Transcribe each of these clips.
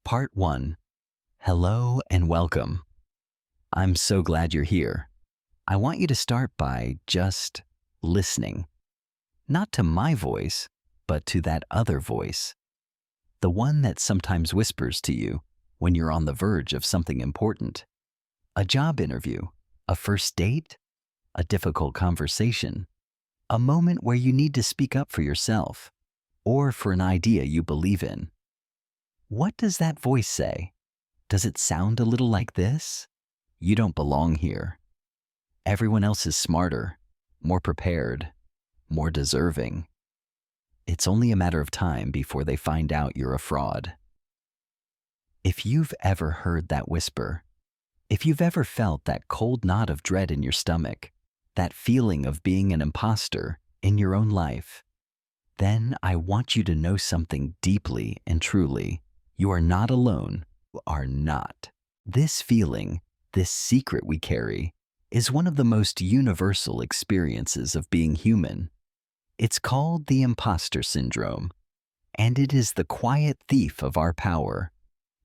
Part 1. Hello and welcome. I'm so glad you're here. I want you to start by just listening. Not to my voice, but to that other voice. The one that sometimes whispers to you when you're on the verge of something important. A job interview, a first date, a difficult conversation, a moment where you need to speak up for yourself or for an idea you believe in. What does that voice say? Does it sound a little like this? You don't belong here. Everyone else is smarter, more prepared, more deserving. It's only a matter of time before they find out you're a fraud. If you've ever heard that whisper, if you've ever felt that cold knot of dread in your stomach, that feeling of being an imposter in your own life, then I want you to know something deeply and truly. You are not alone. You are not. This feeling, this secret we carry, is one of the most universal experiences of being human. It's called the Impostor Syndrome, and it is the quiet thief of our power,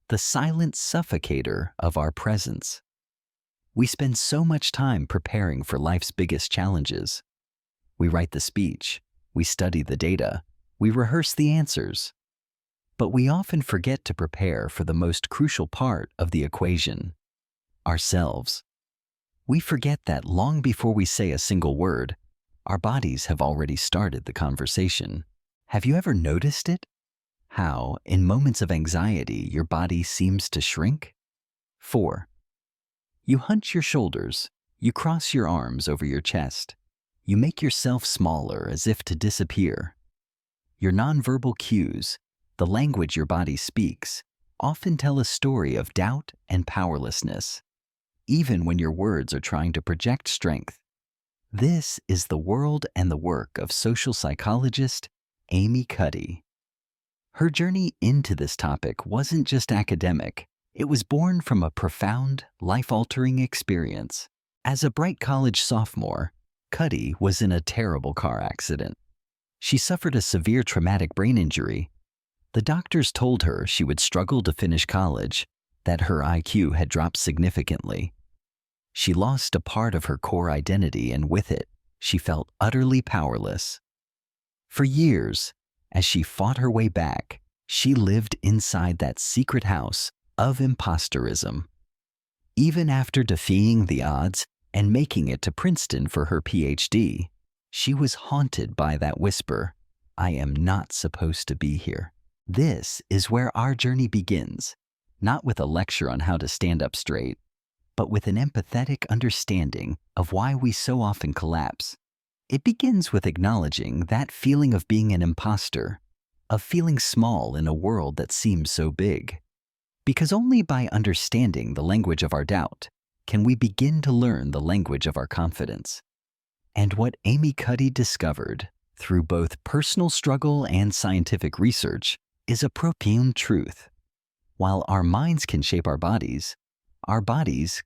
the silent suffocator of our presence. We spend so much time preparing for life's biggest challenges. We write the speech, we study the data, we rehearse the answers. But we often forget to prepare for the most crucial part of the equation, ourselves. We forget that long before we say a single word, our bodies have already started the conversation. Have you ever noticed it? How, in moments of anxiety, your body seems to shrink? 4. You hunch your shoulders, you cross your arms over your chest, you make yourself smaller as if to disappear. Your nonverbal cues, the language your body speaks, often tell a story of doubt and powerlessness, even when your words are trying to project strength. This is the world and the work of social psychologist Amy Cuddy. Her journey into this topic wasn't just academic, it was born from a profound, life-altering experience. As a bright college sophomore, Cuddy was in a terrible car accident. She suffered a severe traumatic brain injury. The doctors told her she would struggle to finish college, that her IQ had dropped significantly. She lost a part of her core identity, and with it, she felt utterly powerless. For years, as she fought her way back, she lived inside that secret house of imposterism. Even after defying the odds and making it to Princeton for her PhD, she was haunted by that whisper, "I am not supposed to be here." This is where our journey begins, not with a lecture on how to stand up straight, but with an empathetic understanding of why we so often collapse. It begins with acknowledging that feeling of being an imposter, of feeling small in a world that seems so big. Because only by understanding the language of our doubt can we begin to learn the language of our confidence. And what Amy Cuddy discovered through both personal struggle and scientific research is a profound truth. While our minds can shape our bodies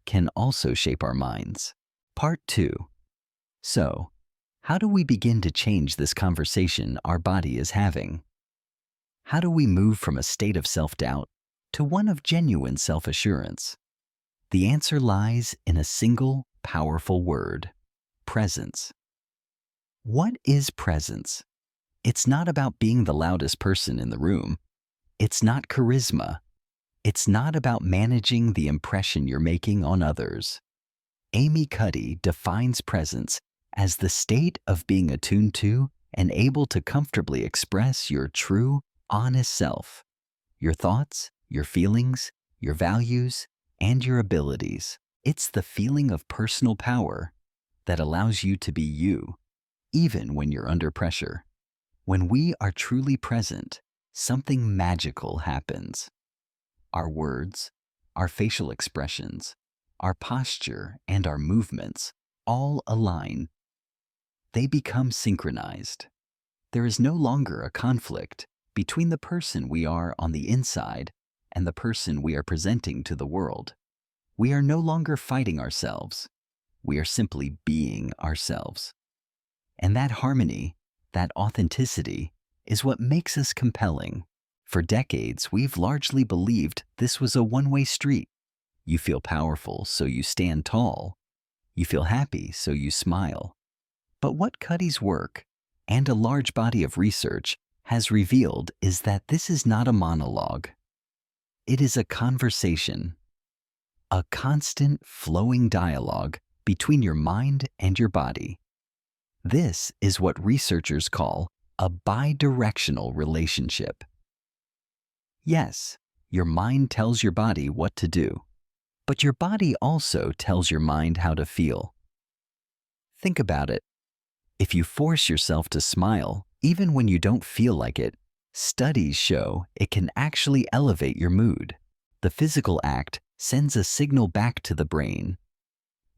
can also shape our minds. Part 2. So, how do we begin to change this conversation our body is having? How do we move from a state of self-doubt to one of genuine self-assurance? The answer lies in a single, powerful word: presence. What is presence? It's not about being the loudest person in the room. It's not charisma. It's not about managing the impression you're making on others. Amy Cuddy defines presence as the state of being attuned to and able to comfortably express your true, honest self, your thoughts, your feelings, your values, and your abilities. It's the feeling of personal power that allows you to be you, even when you're under pressure. When we are truly present, something magical happens. Our words, our facial expressions, our posture, and our movements all align. They become synchronized. There is no longer a conflict between the person we are on the inside and the person we are presenting to the world. We are no longer fighting ourselves. We are simply being ourselves. And that harmony, that authenticity, is what makes us compelling. For decades, we've largely believed this was a one-way street. You feel powerful, so you stand tall. You feel happy, so you smile. But what Cuddy's work, and a large body of research, has revealed is that this is not a monologue. It is a conversation, a constant flowing dialogue between your mind and your body. This is what researchers call a bidirectional relationship. Yes, your mind tells your body what to do, but your body also tells your mind how to feel. Think about it. If you force yourself to smile, even when you don't feel like it, studies show it can actually elevate your mood. The physical act sends a signal back to the brain.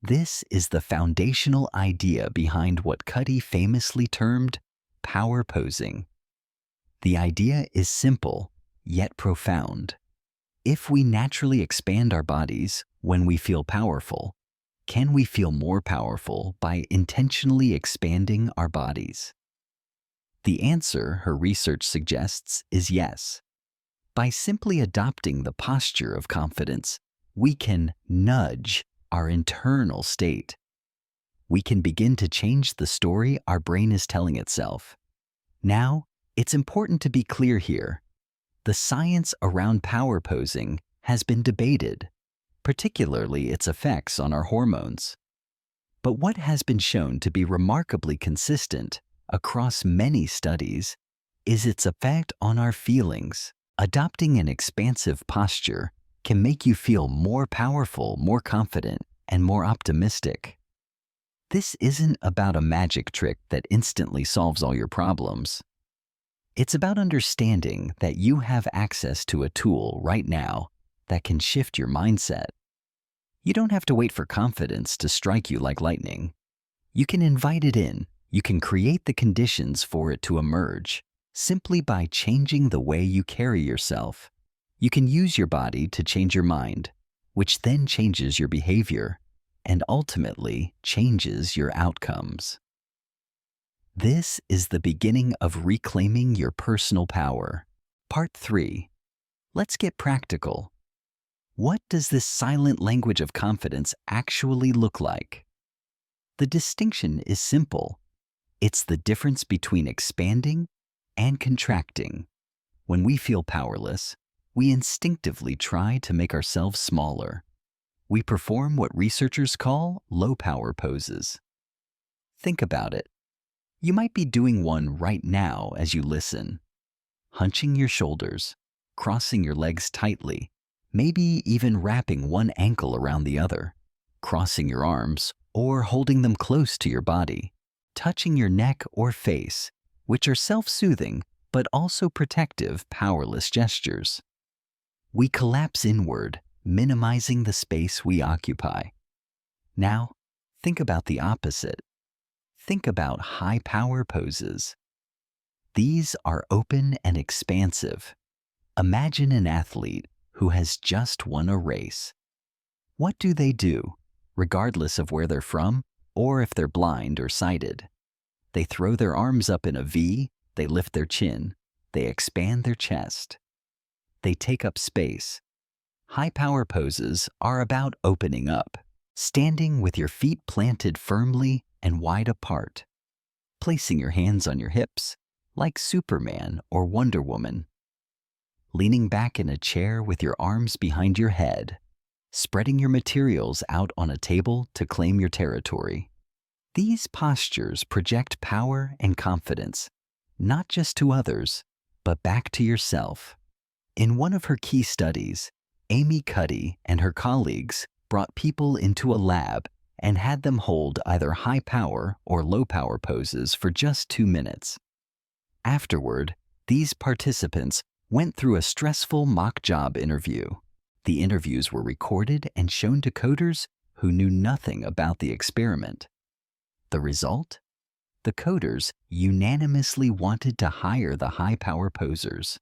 This is the foundational idea behind what Cuddy famously termed power posing. The idea is simple, yet profound. If we naturally expand our bodies when we feel powerful, can we feel more powerful by intentionally expanding our bodies? The answer, her research suggests, is yes. By simply adopting the posture of confidence, we can nudge our internal state. We can begin to change the story our brain is telling itself. Now, it's important to be clear here. The science around power posing has been debated, particularly its effects on our hormones. But what has been shown to be remarkably consistent across many studies is its effect on our feelings. Adopting an expansive posture can make you feel more powerful, more confident, and more optimistic. This isn't about a magic trick that instantly solves all your problems. It's about understanding that you have access to a tool right now that can shift your mindset. You don't have to wait for confidence to strike you like lightning. You can invite it in. You can create the conditions for it to emerge simply by changing the way you carry yourself. You can use your body to change your mind, which then changes your behavior and ultimately changes your outcomes. This is the beginning of reclaiming your personal power. Part 3. Let's get practical. What does this silent language of confidence actually look like? The distinction is simple. It's the difference between expanding and contracting. When we feel powerless, we instinctively try to make ourselves smaller. We perform what researchers call low-power poses. Think about it. You might be doing one right now as you listen. Hunching your shoulders, crossing your legs tightly, maybe even wrapping one ankle around the other, crossing your arms or holding them close to your body, touching your neck or face, which are self-soothing but also protective, powerless gestures. We collapse inward, minimizing the space we occupy. Now, think about the opposite. Think about high power poses. These are open and expansive. Imagine an athlete who has just won a race. What do, regardless of where they're from or if they're blind or sighted? They throw their arms up in a V, they lift their chin, they expand their chest. They take up space. High power poses are about opening up, standing with your feet planted firmly and wide apart, placing your hands on your hips like Superman or Wonder Woman, leaning back in a chair with your arms behind your head, spreading your materials out on a table to claim your territory. These postures project power and confidence, not just to others, but back to yourself. In one of her key studies, Amy Cuddy and her colleagues brought people into a lab and had them hold either high power or low power poses for just 2 minutes. Afterward, these participants went through a stressful mock job interview. The interviews were recorded and shown to coders who knew nothing about the experiment. The result? The coders unanimously wanted to hire the high power posers,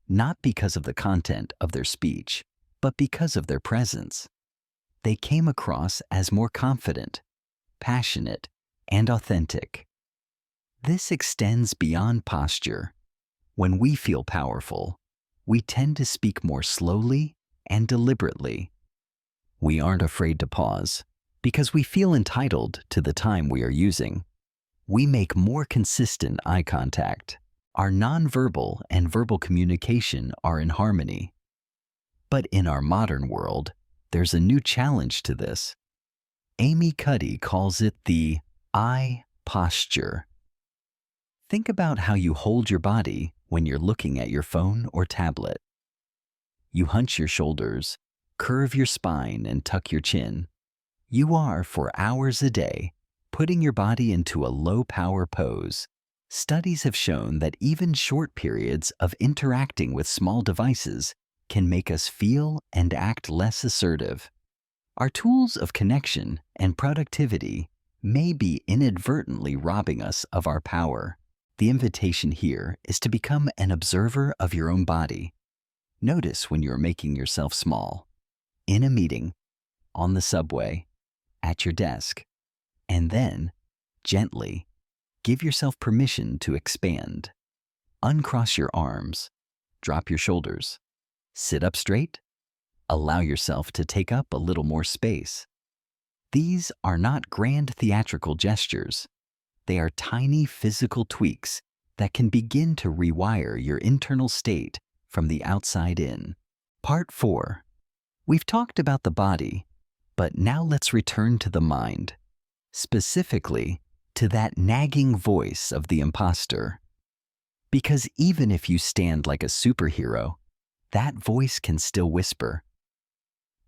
not because of the content of their speech, but because of their presence. They came across as more confident, passionate, and authentic. This extends beyond posture. When we feel powerful, we tend to speak more slowly and deliberately. We aren't afraid to pause because we feel entitled to the time we are using. We make more consistent eye contact. Our nonverbal and verbal communication are in harmony. But in our modern world, there's a new challenge to this. Amy Cuddy calls it the eye posture. Think about how you hold your body when you're looking at your phone or tablet. You hunch your shoulders, curve your spine, and tuck your chin. You are, for hours a day, putting your body into a low-power pose. Studies have shown that even short periods of interacting with small devices can make us feel and act less assertive. Our tools of connection and productivity may be inadvertently robbing us of our power. The invitation here is to become an observer of your own body. Notice when you're making yourself small. In a meeting, on the subway, at your desk, and then, gently, give yourself permission to expand. Uncross your arms, drop your shoulders, sit up straight, allow yourself to take up a little more space. These are not grand theatrical gestures. They are tiny physical tweaks that can begin to rewire your internal state from the outside in. Part 4. We've talked about the body, but now let's return to the mind, specifically to that nagging voice of the imposter. Because even if you stand like a superhero, that voice can still whisper.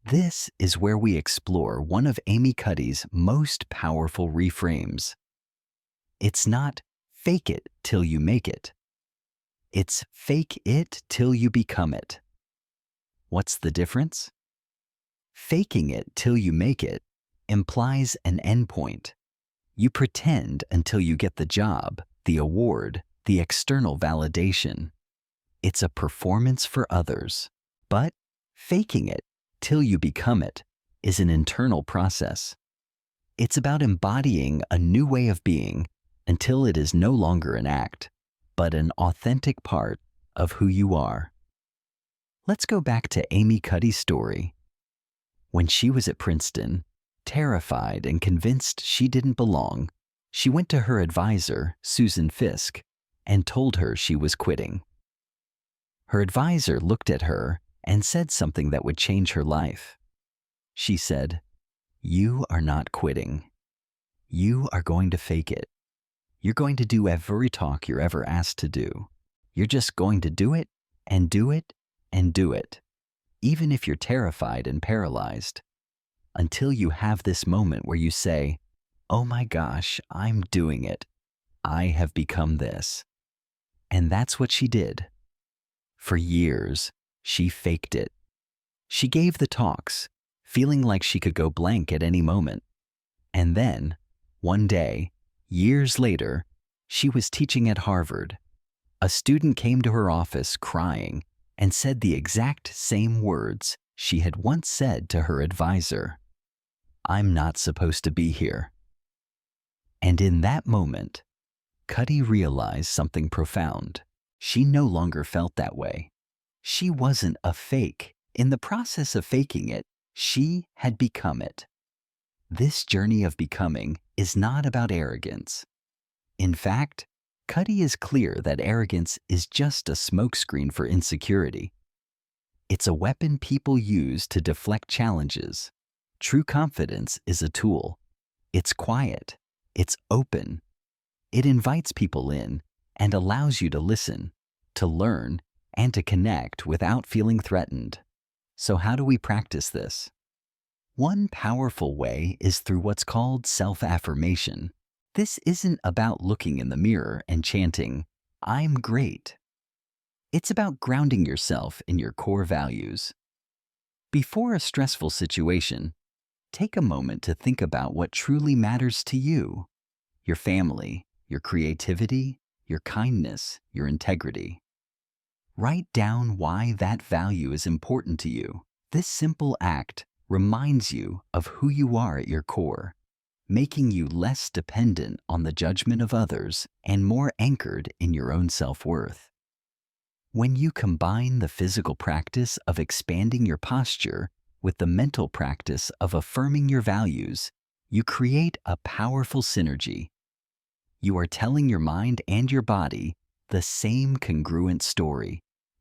This is where we explore one of Amy Cuddy's most powerful reframes. It's not fake it till you make it. It's fake it till you become it. What's the difference? Faking it till you make it implies an endpoint. You pretend until you get the job, the award, the external validation. It's a performance for others. But faking it till you become it is an internal process. It's about embodying a new way of being until it is no longer an act, but an authentic part of who you are. Let's go back to Amy Cuddy's story. When she was at Princeton, terrified and convinced she didn't belong, she went to her advisor, Susan Fisk, and told her she was quitting. Her advisor looked at her and said something that would change her life. She said, "You are not quitting. You are going to fake it. You're going to do every talk you're ever asked to do. You're just going to do it and do it and do it, even if you're terrified and paralyzed, until you have this moment where you say, 'Oh my gosh, I'm doing it. I have become this.'" And that's what she did. For years, she faked it. She gave the talks, feeling like she could go blank at any moment. And then, one day, years later, she was teaching at Harvard. A student came to her office crying and said the exact same words she had once said to her advisor. "I'm not supposed to be here." And in that moment, Cuddy realized something profound. She no longer felt that way. She wasn't a fake. In the process of faking it, she had become it. This journey of becoming is not about arrogance. In fact, Cuddy is clear that arrogance is just a smokescreen for insecurity. It's a weapon people use to deflect challenges. True confidence is a tool. It's quiet. It's open. It invites people in and allows you to listen, to learn, and to connect without feeling threatened. So how do we practice this? One powerful way is through what's called self-affirmation. This isn't about looking in the mirror and chanting, "I'm great." It's about grounding yourself in your core values. Before a stressful situation, take a moment to think about what truly matters to you: your family, your creativity, your kindness, your integrity. Write down why that value is important to you. This simple act reminds you of who you are at your core, making you less dependent on the judgment of others and more anchored in your own self-worth. When you combine the physical practice of expanding your posture with the mental practice of affirming your values, you create a powerful synergy. You are telling your mind and your body the same congruent story.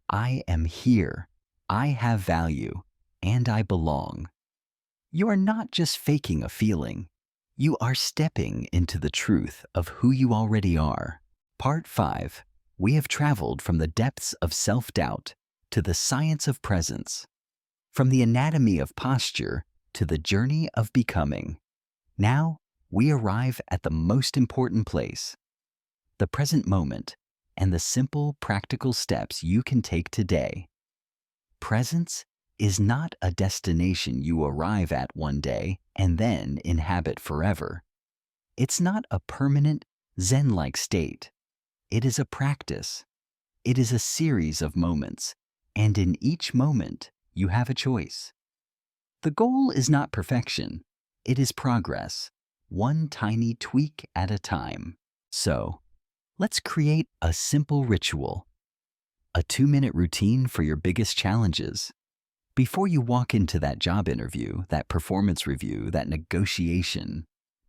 I am here, I have value, and I belong. You are not just faking a feeling. You are stepping into the truth of who you already are. Part 5. We have traveled from the depths of self-doubt to the science of presence, from the anatomy of posture to the journey of becoming. Now, we arrive at the most important place, the present moment, and the simple, practical steps you can take today. Presence is not a destination you arrive at one day and then inhabit forever. It's not a permanent, Zen-like state. It is a practice. It is a series of moments, and in each moment, you have a choice. The goal is not perfection. It is progress, one tiny tweak at a time. So, let's create a simple ritual, a 2-minute routine for your biggest challenges. Before you walk into that job interview, that performance review, that negotiation,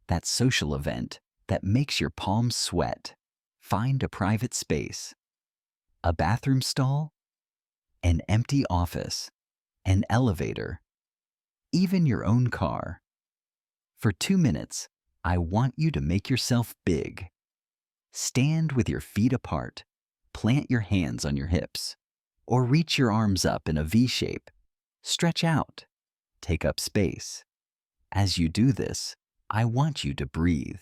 that social event that makes your palms sweat, find a private space, a bathroom stall, an empty office, an elevator, even your own car. For 2 minutes, I want you to make yourself big. Stand with your feet apart, plant your hands on your hips, or reach your arms up in a V shape. Stretch out, take up space. As you do this, I want you to breathe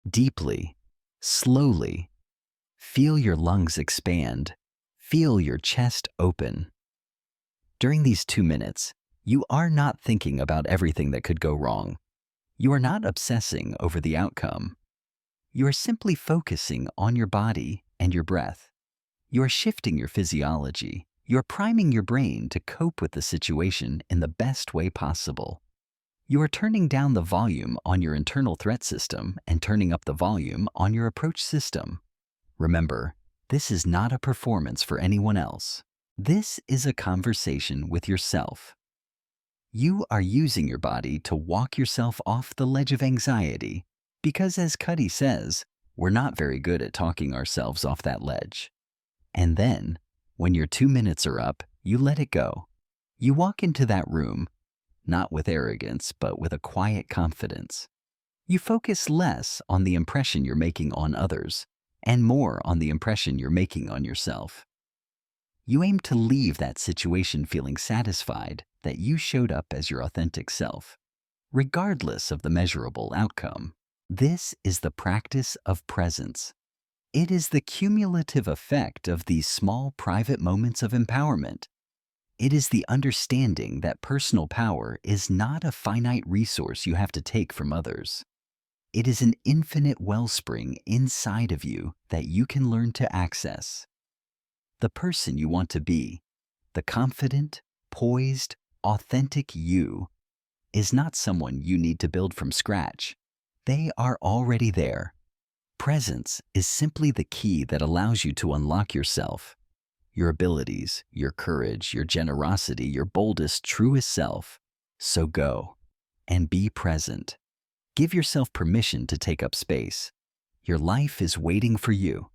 deeply, slowly. Feel your lungs expand. Feel your chest open. During these 2 minutes, you are not thinking about everything that could go wrong. You are not obsessing over the outcome. You are simply focusing on your body and your breath. You are shifting your physiology. You are priming your brain to cope with the situation in the best way possible. You are turning down the volume on your internal threat system and turning up the volume on your approach system. Remember, this is not a performance for anyone else. This is a conversation with yourself. You are using your body to walk yourself off the ledge of anxiety because, as Cuddy says, we're not very good at talking ourselves off that ledge. And then, when your 2 minutes are up, you let it go. You walk into that room, not with arrogance, but with a quiet confidence. You focus less on the impression you're making on others and more on the impression you're making on yourself. You aim to leave that situation feeling satisfied that you showed up as your authentic self, regardless of the measurable outcome. This is the practice of presence. It is the cumulative effect of these small private moments of empowerment. It is the understanding that personal power is not a finite resource you have to take from others. It is an infinite wellspring inside of you that you can learn to access. The person you want to be, the confident, poised, authentic you, is not someone you need to build from scratch. They are already there. Presence is simply the key that allows you to unlock yourself, your abilities, your courage, your generosity, your boldest, truest self. So go and be present. Give yourself permission to take up space. Your life is waiting for you.